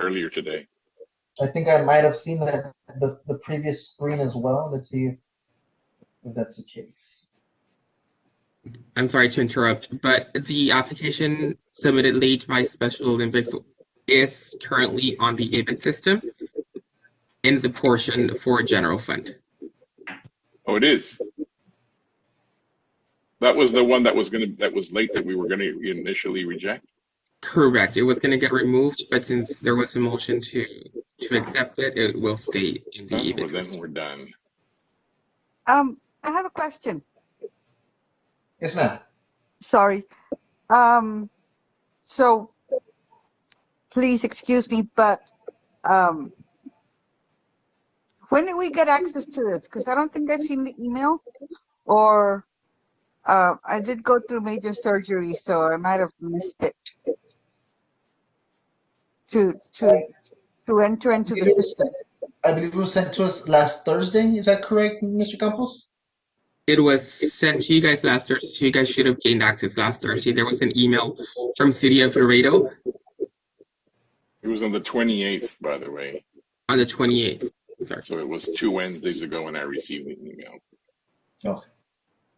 earlier today. I think I might have seen that the previous screen as well. Let's see if that's the case. I'm sorry to interrupt, but the application submitted late by Special Olympics is currently on the IBIT system in the portion for general fund. Oh, it is. That was the one that was late that we were gonna initially reject. Correct. It was going to get removed, but since there was a motion to accept it, it will stay in the IBIT Well, then system. we're done. I have a question. Yes, ma'am. Sorry. So please excuse me, but when did we get access to this? Because I don't think I've seen the email, or I did go through major surgery, so I might have missed it. To enter into the system. I believe it was sent to us last Thursday. Is that correct, Mr. Campos? It was sent to you guys last Thursday, so you guys should have gained access last Thursday. There was an email from City of Laredo. It was on the 28th, by the way. On the 28th. Sorry. So it was 2 Wednesdays ago when I received the email. Okay.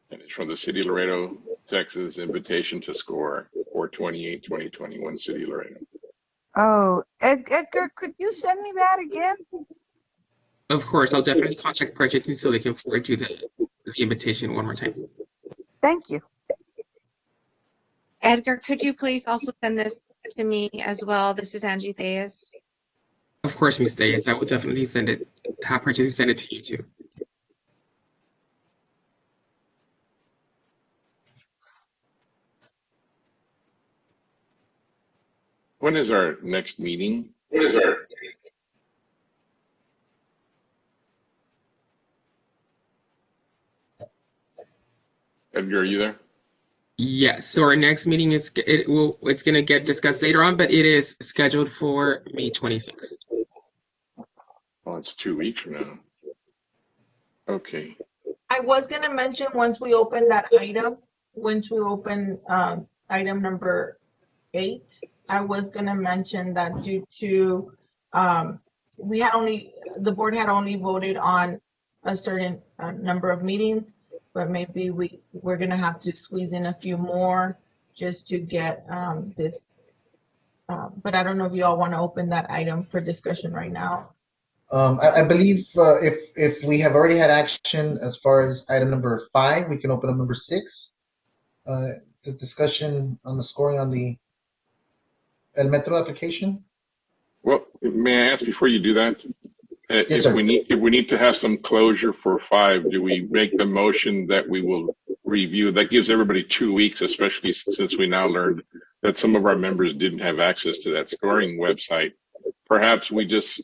And it's from the City of Laredo, Texas, invitation to score 4/28/2021, City of Laredo. Oh, Edgar, could you send me that again? Of course, I'll definitely contact purchasing so they can forward you the invitation one more time. Thank you. Edgar, could you please also send this to me as well? This is Angie Theus. Of course, Ms. Days, I will definitely send it, have purchasing send it to you too. When is our next meeting? Edgar, are you there? Yes, so our next meeting is, it's going to get discussed later on, but it is scheduled for May 26th. Well, it's 2 weeks from now. Okay. I was gonna mention once we open that item, item number 8, I was gonna mention that due to the board had only voted on a certain number of meetings, but maybe we're gonna have to squeeze in a few more just to get this. But I don't know if you all want to open that item for discussion right now. I believe if we have already had action as far as item number 5, we can open up number 6. The discussion on the scoring on the El Metro application. Well, may I ask before you do that? Yes, if sir. we need to have some closure for 5, do we make the motion that we will review? That gives everybody 2 weeks, especially since we now learned that some of our members didn't have access to that scoring website. Perhaps we just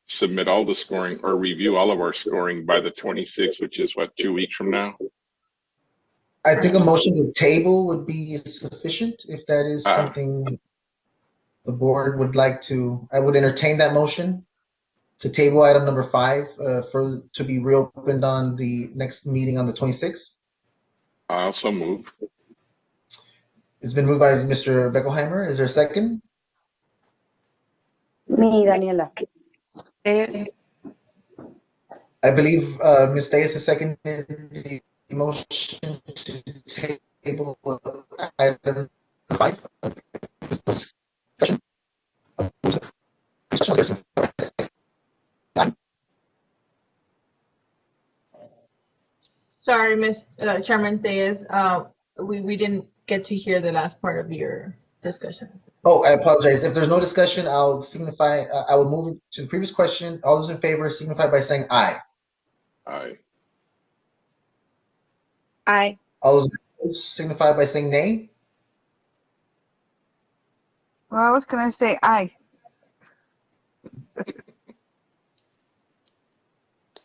submit all the scoring or review all of our scoring by the 26th, which is what, 2 weeks from now? I think a motion to table would be sufficient if that is something the board would like to. I would entertain that motion to table item number 5 to be reopened on the next meeting on the 26th. I also move. It's been moved by Mr. Beckelheimer. Is there a second? Me, Daniela. Theus. I believe Ms. Diaz has seconded the motion to table item 5. Sorry, Chairman Theus, we didn't get to hear the last part of your discussion. Oh, I apologize. If there's no discussion, I'll signify. I will move to the previous question. All those in favor signify by saying aye. Aye. Aye. All those opposed signify by saying nay. Well, I was gonna say aye.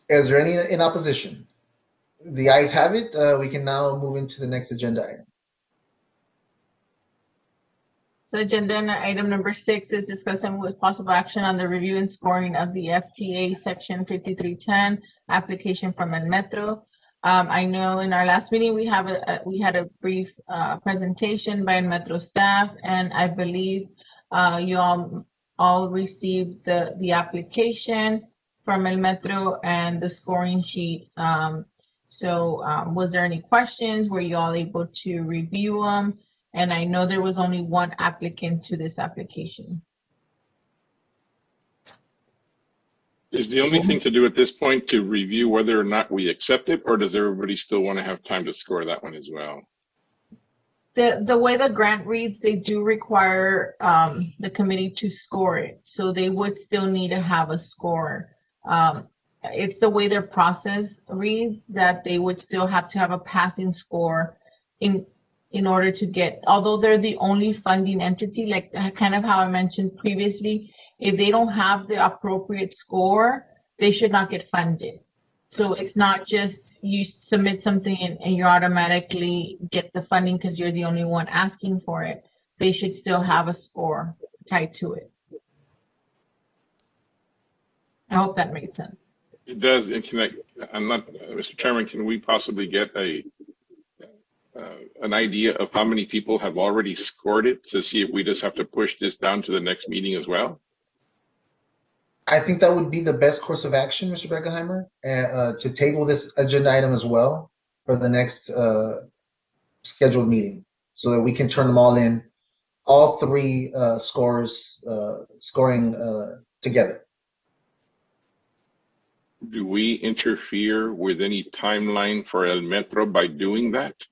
Is there any in opposition? The ayes have it. We can now move into the next agenda item. So agenda item number 6 is discussing with possible action on the review and scoring of the FTA Section 5310 application from El Metro. I know in our last meeting we had a brief presentation by El Metro staff, and I believe you all all received the application from El Metro and the scoring sheet. Was there any questions? Were you all able to review them? And I know there was only one applicant to this application. Is the only thing to do at this point to review whether or not we accept it, or does everybody still want to have time to score that one as well? The way the grant reads, they do require the committee to score it. So they would still need to have a score. It's the way their process reads that they would still have to have a passing score in order to get, although they're the only funding entity, like kind of how I mentioned previously, if they don't have the appropriate score, they should not get funded. So it's not just you submit something and you automatically get the funding because you're the only one asking for it. They should still have a score tied to it. I hope that made sense. It does. And Mr. Chairman, can we possibly get an idea of how many people have already scored it to see if we just have to push this down to the next meeting as well? I think that would be the best course of action, Mr. Beckenheimer, to table this agenda item as well for the next scheduled meeting, so that we can turn them all in, all three scoring together. Do we interfere with any timeline for El Metro by doing that?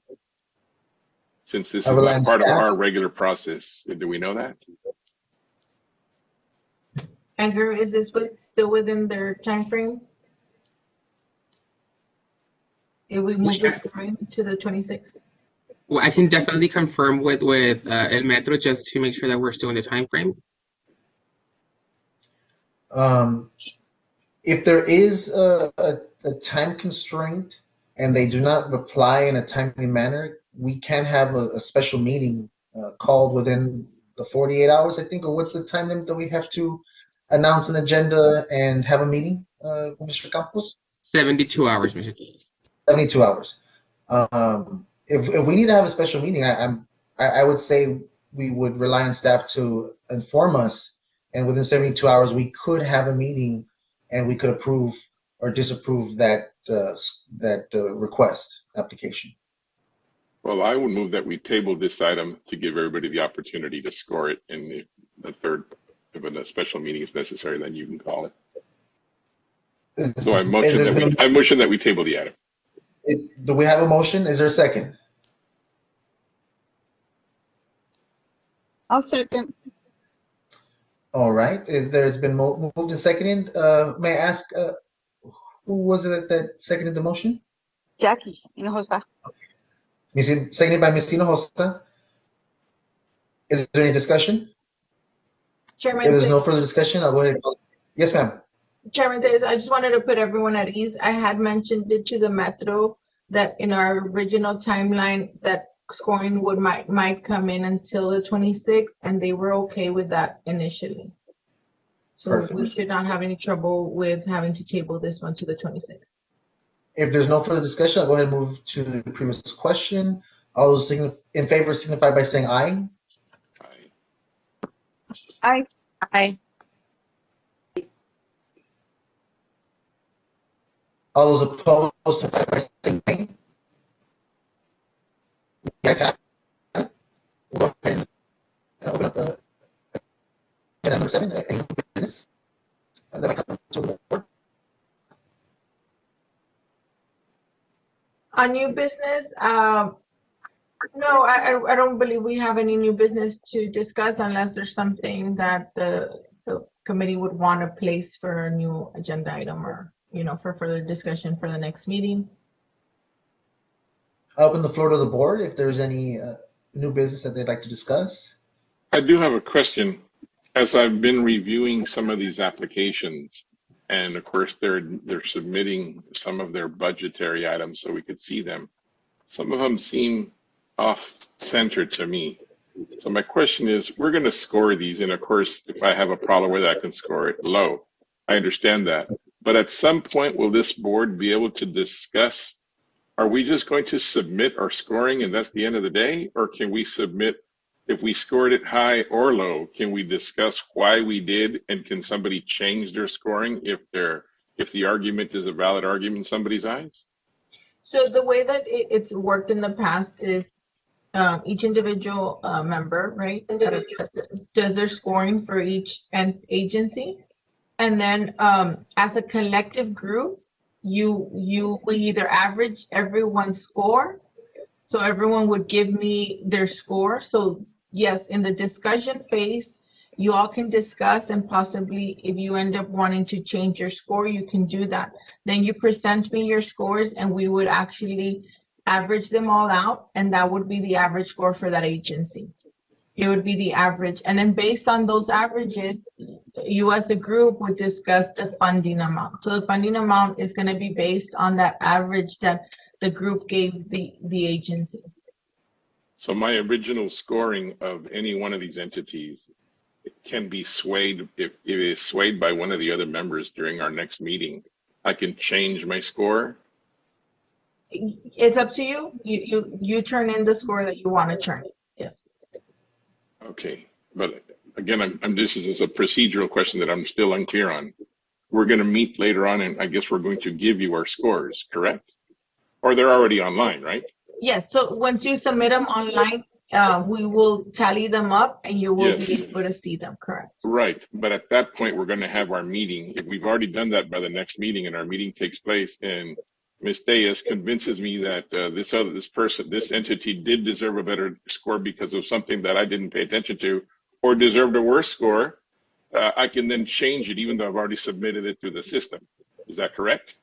Since this is not part of our regular process, do we know that? Andrew, is this still within their time frame? If we move it to the 26th? Well, I can definitely confirm with El Metro just to make sure that we're still in the time frame. If there is a time constraint and they do not reply in a timely manner, we can have a special meeting called within the 48 hours, I think, or what's the time limit that we have to announce an agenda and have a meeting, Mr. Campos? 72 hours, Mr. Keys. 72 hours. If we need to have a special meeting, I would say we would rely on staff to inform us, and within 72 hours we could have a meeting and we could approve or disapprove that request application. Well, I would move that we table this item to give everybody the opportunity to score it, and if the third, if a special meeting is necessary, then you can call it. So I motion that we table the item. Do we have a motion? Is there a second? I'll second. All right. There's been moved and seconded. May I ask who was it that seconded the motion? Jackie Hinojosa. Seconded by Ms. Hinojosa. Is there any discussion? Chairman, if there's no further discussion, I'll go ahead. Yes, ma'am. Chairman, I just wanted to put everyone at ease. I had mentioned it to the Metro that in our original timeline that scoring might come in until the 26th, and they were okay with that initially. So Perfect. We should not have any trouble with having to table this one to the 26th. If there's no further discussion, I'll go ahead and move to the previous question. All those in favor signify by saying aye. Aye. Aye. All those opposed signify by saying nay. Yes, we'll go ahead and open up agenda number 7, any business that might come to the board. On new business, no, I don't believe we have any new business to discuss unless there's something that the committee would want to place for a new agenda item or, for further discussion for the next meeting. I'll open the floor to the board if there's any new business that they'd like to discuss. I do have a question. As I've been reviewing some of these applications, and of course they're submitting some of their budgetary items so we could see them. Some of them seem off-center to me. So my question is, we're going to score these, and of course, if I have a problem with that, I can score it low. I understand that. But at some point, will this board be able to discuss, are we just going to submit our scoring and that's the end of the day? Or can we submit if we scored it high or low, can we discuss why we did, and can somebody change their scoring if the argument is a valid argument in somebody's eyes? So the way that it's worked in the past is each individual member, right, does their scoring for each agency, and then as a collective group, you will either average everyone's score. So everyone would give me their score. So yes, in the discussion phase, you all can discuss, and possibly if you end up wanting to change your score, you can do that. Then you present me your scores, and we would actually average them all out, and that would be the average score for that agency. It would be the average. And then based on those averages, you as a group would discuss the funding amount. So the funding amount is going to be based on that average that the group gave the agency. So my original scoring of any one of these entities can be swayed if it is swayed by one of the other members during our next meeting. I can change my score. It's up to you. You turn in the score that you want to turn in. Yes. Okay, but again, this is a procedural question that I'm still unclear on. We're going to meet later on, and I guess we're going to give you our scores, correct? Or they're already online, right? Yes. So once you submit them online, we will tally them up, and you will be able to see them. Correct. Right, but at that point, we're going to have our meeting. If we've already done that by the next meeting, and our meeting takes place, and Ms. Diaz convinces me that this entity did deserve a better score because of something that I didn't pay attention to, or deserved a worse score, I can then change it even though I've already submitted it to the system. Is that correct?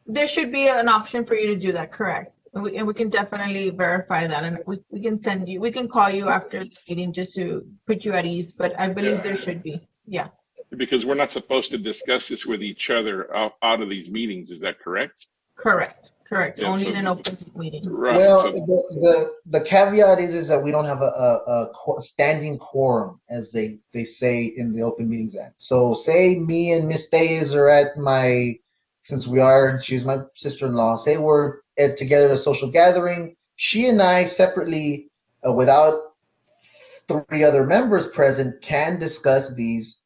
There should be an option for you to do that. Correct. And we can definitely verify that. And we can call you after the meeting just to put you at ease. But I believe there should be. Yeah. Because we're not supposed to discuss this with each other out of these meetings. Is that correct? Correct. Yeah, Only in an open meeting. Right. Well, the caveat is that we don't have a standing quorum, as they say in the Open Meetings Act. So say me and Miss Diaz are at she's my sister-in-law, say we're together at a social gathering. She and I separately, without 3 other members present, can discuss these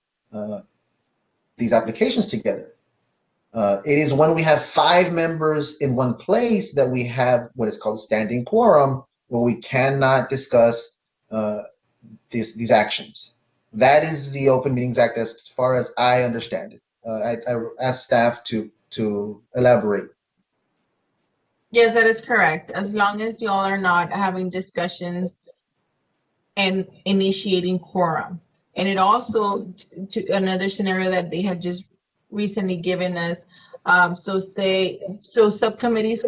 applications together. It is when we have 5 members in one place that we have what is called standing quorum, where we cannot discuss these actions. That is the Open Meetings Act as far as I understand it. I ask staff to elaborate. Yes, that is correct. As long as y'all are not having discussions and initiating quorum. And it also, to another scenario that they had just recently given us, so subcommittees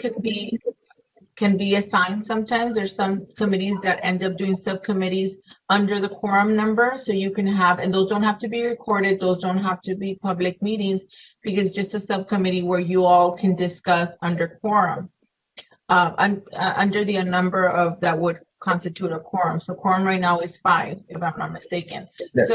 can be assigned sometimes. There's some committees that end up doing subcommittees under the quorum number. So you can have, and those don't have to be recorded. Those don't have to be public meetings, because just a subcommittee where you all can discuss under quorum, under the number of that would constitute a quorum. So quorum right now is 5, if I'm not mistaken. Yes.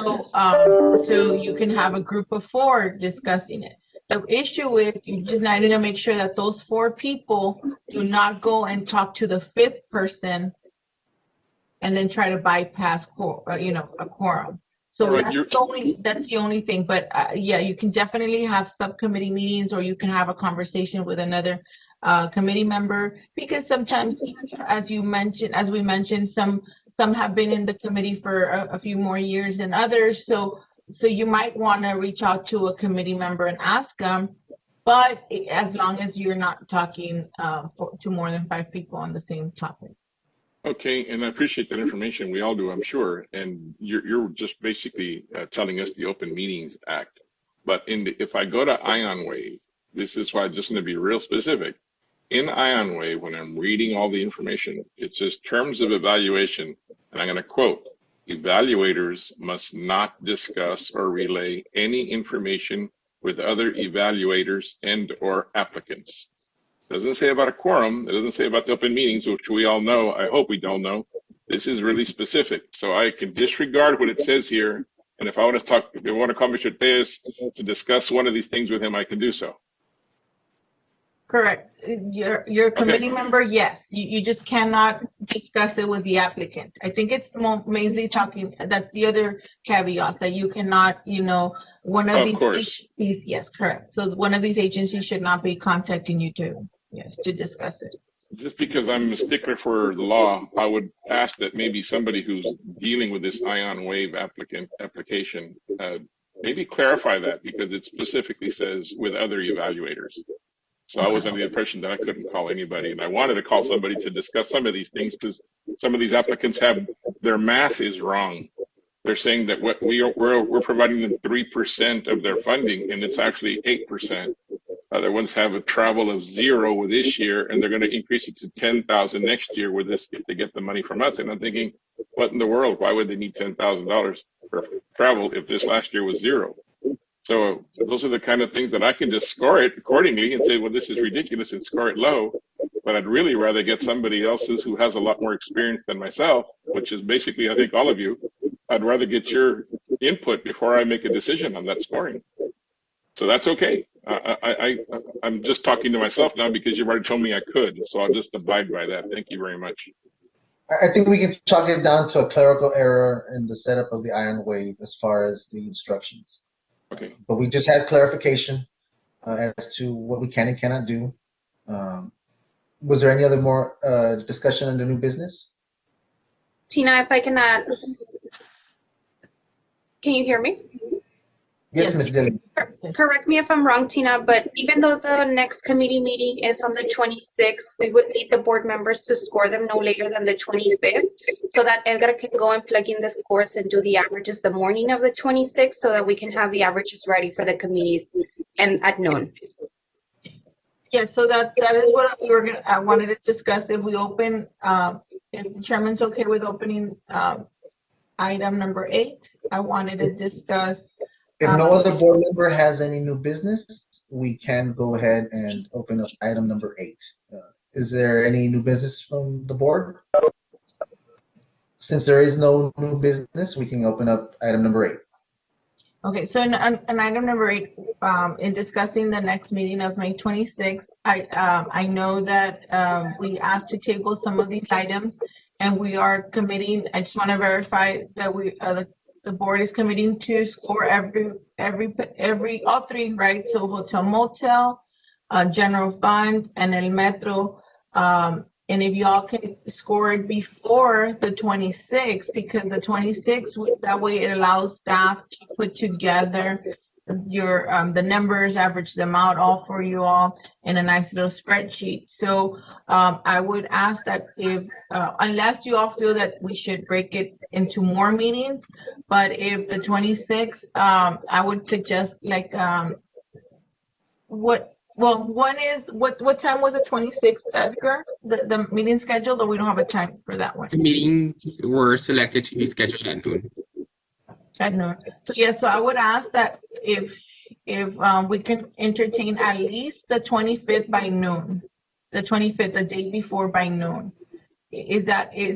So you can have a group of 4 discussing it. The issue is you just need to make sure that those 4 people do not go and talk to the 5th person and then try to bypass a quorum. So that's the only thing. But yeah, you can definitely have subcommittee meetings, or you can have a conversation with another committee member, because sometimes, as we mentioned, some have been in the committee for a few more years than others. So you might want to reach out to a committee member and ask them, but as long as you're not talking to more than 5 people on the same topic. Okay, and I appreciate that information. We all do, I'm sure. And you're just basically telling us the Open Meetings Act. But if I go to IonWave, this is why I'm just going to be real specific. In IonWave, when I'm reading all the information, it says terms of evaluation, and I'm going to quote, evaluators must not discuss or relay any information with other evaluators and/or applicants. It doesn't say about a quorum. It doesn't say about the open meetings, which we all know. I hope we don't know. This is really specific. So I can disregard what it says here. And if I want to call Mr. Tellez to discuss one of these things with him, I can do so. Correct. Your committee member, yes. You just cannot discuss it with the applicant. I think it's mainly talking, that's the other caveat, that you cannot, one of Of these course. agencies, yes, correct. So one of these agencies should not be contacting you to discuss it. Just because I'm a stickler for the law, I would ask that maybe somebody who's dealing with this Ion Wave application, maybe clarify that, because it specifically says with other evaluators. So I was under the impression that I couldn't call anybody, and I wanted to call somebody to discuss some of these things, because some of these applicants have, their math is wrong. They're saying that what we're providing them 3% of their funding, and it's actually 8%. Other ones have a travel of 0 with this year, and they're going to increase it to 10,000 next year with this if they get the money from us. And I'm thinking, what in the world? Why would they need $10,000 for travel if this last year was 0? So those are the kind of things that I can just score it accordingly and say, well, this is ridiculous, and score it low. But I'd really rather get somebody else who has a lot more experience than myself, which is basically, I think, all of you. I'd rather get your input before I make a decision on that scoring. So that's okay. I'm just talking to myself now because you've already told me I could. So I'll just abide by that. Thank you very much. I think we can chalk it down to a clerical error in the setup of the Ion Wave as far as the instructions. Okay. But we just had clarification as to what we can and cannot do. Was there any other more discussion on the new business? Tina, if I can add, can you hear me? Yes, Ms. Dillon. Correct me if I'm wrong, Tina, but even though the next committee meeting is on the 26th, we would need the board members to score them no later than the 25th, so that Edgar can go and plug in the scores and do the averages the morning of the 26th, so that we can have the averages ready for the committees and at noon. Yes, so that is what I wanted to discuss. If we open, if the chairman's okay with opening item number 8, I wanted to discuss. If no other board member has any new business, we can go ahead and open up item number 8. Is there any new business from the board? Since there is no new business, we can open up item number 8. Okay, so in item number 8, in discussing the next meeting of May 26th, I know that we asked to table some of these items, and we are committing. I just want to verify that the board is committing to score all 3, right? So hotel, motel, general fund, and El Metro. And if y'all can score it before the 26th, because the 26th, that way it allows staff to put together your the numbers, average them out all for you all in a nice little spreadsheet. So I would ask that if unless you all feel that we should break it into more meetings, but if the 26th, I would suggest like what time was the 26th, Edgar? The meeting scheduled, or we don't have a time for that one? The meetings were selected to be scheduled at noon. At noon. So yeah, so I would ask that if we can entertain at least the 25th by noon, the 25th, the day before by noon. Is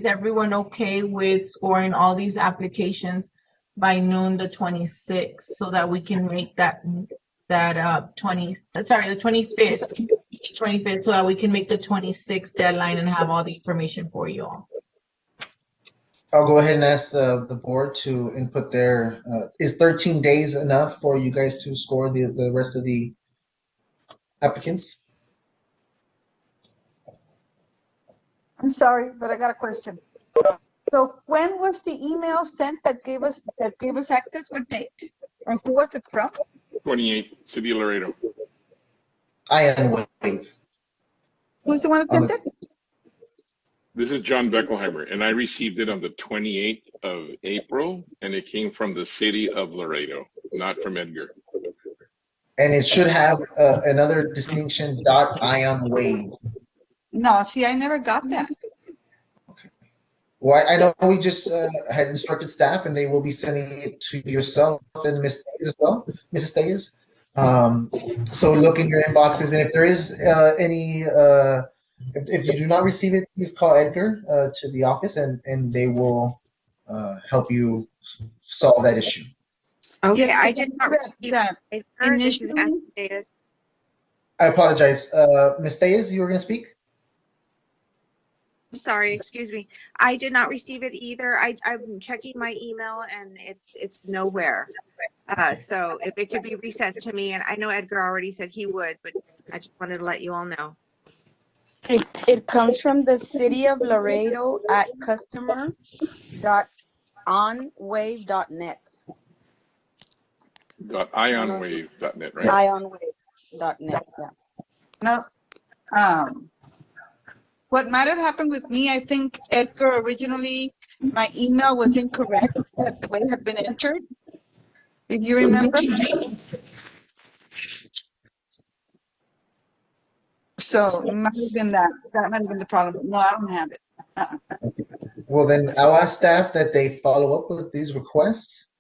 everyone okay with scoring all these applications by noon the 26th, so that we can make the 25th, so that we can make the 26th deadline and have all the information for you all. I'll go ahead and ask the board to input their, is 13 days enough for you guys to score the rest of the applicants? I'm sorry, but I got a question. So when was the email sent that gave us access? What date? Or who was it from? 28, City of Laredo. Ion Wave. Who's the one that sent it? This is John Beckelheimer, and I received it on the 28th of April, and it came from the City of Laredo, not from Edgar. And it should have another distinction, .ion wave. No, see, I never got that. Well, I know we just had instructed staff, and they will be sending it to yourself and Ms. Stayes as well, Mrs. Stayes. So look in your inboxes, and if there is any, if you do not receive it, please call Edgar to the office, and they will help you solve that issue. Okay, Yeah, I did not receive that. that. This is Initially- activated. I apologize. Ms. Thayes, you were going to speak? I'm sorry, excuse me. I did not receive it either. I'm checking my email and it's nowhere. So if it could be resent to me, and I know Edgar already said he would, but I just wanted to let you all know. It comes from the city of Laredo at customer.onwave.net. .ionwave.net, right? Ionwave.net, yeah. No. What might have happened with me, I think Edgar originally, my email was incorrect, the way it had been entered. If you remember. So it might have been that. That might have been the problem. No, I don't have it. Well, then I'll ask staff that they follow up with these requests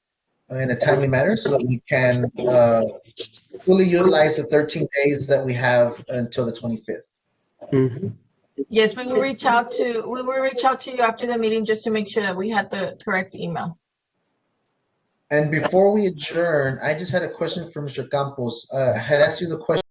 in a timely manner so that we can fully utilize the 13 days that we have until the 25th. Mhm. Yes, we will reach out to you after the meeting just to make sure that we had the correct email. And before we adjourn, I just had a question for Mr. Campos. I had asked you the question